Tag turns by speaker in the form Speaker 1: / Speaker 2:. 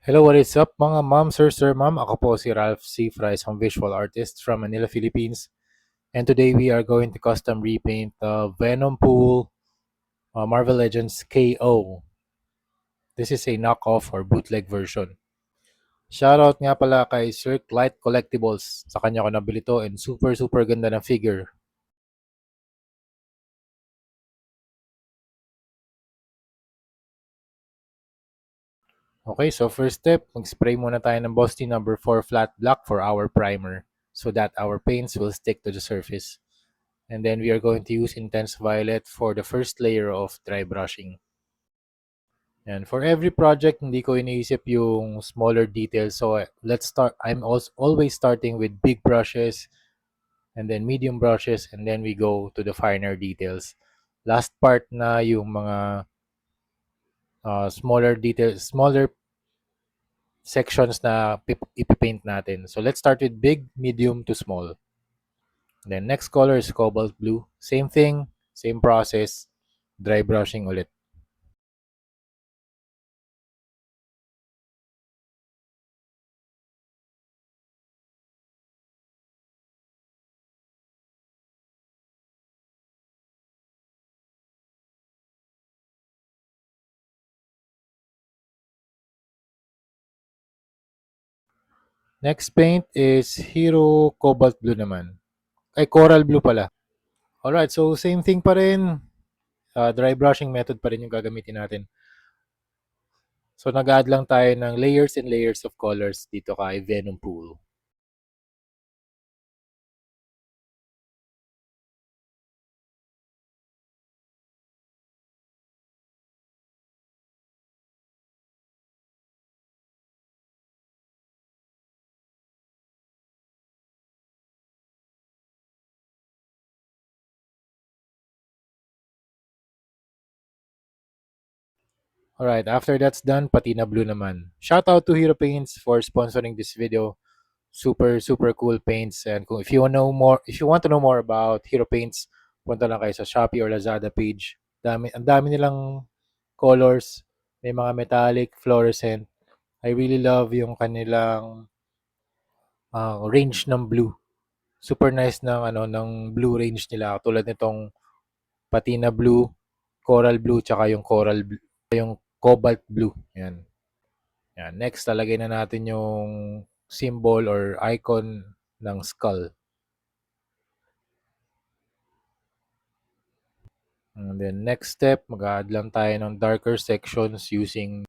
Speaker 1: Hello, what is up mga ma'am, sir, ma'am? Ako po si Ralph C. Fry, isang visual artist from Manila, Philippines. And today we are going to custom repaint the Venom Pool Marvel Legends KO. This is a knockoff or bootleg version. Shoutout nga pala kay Cirque Light Collectibles. Sa kanya ko nabili to and super ganda ng figure. Okay, so first step, mag-spray muna tayo ng Bosti number 4 flat black for our primer so that our paints will stick to the surface. And then we are going to use intense violet for the first layer of dry brushing. And for every project, hindi ko iniisip yung smaller details. So let's start. I'm also always starting with big brushes and then medium brushes and then we go to the finer details. Last part na yung mga smaller details, smaller sections na ipipaint natin. So let's start with big, medium to small. Then next color is cobalt blue. Same thing, same process, dry brushing ulit. Next paint is Hero Cobalt Blue naman. Ay, Coral Blue pala. Alright, so same thing pa rin. Dry brushing method pa rin yung gagamitin natin. So nag-add lang tayo ng layers and layers of colors dito kay Venom Pool. Alright, after that's done, Patina Blue naman. Shout out to Hero Paints for sponsoring this video. Super cool paints. And kung if you want to know more, if you want to know more about Hero Paints, punta lang kayo sa Shopee or Lazada page. Ang dami nilang colors. May mga metallic, fluorescent. I really love yung kanilang range ng blue. Super nice ng ng blue range nila tulad nitong patina blue, coral blue tsaka yung coral blue, yung cobalt blue. Yan. Yan. Next, talagay na natin yung symbol or icon ng skull. And then next step, mag-add lang tayo ng darker sections using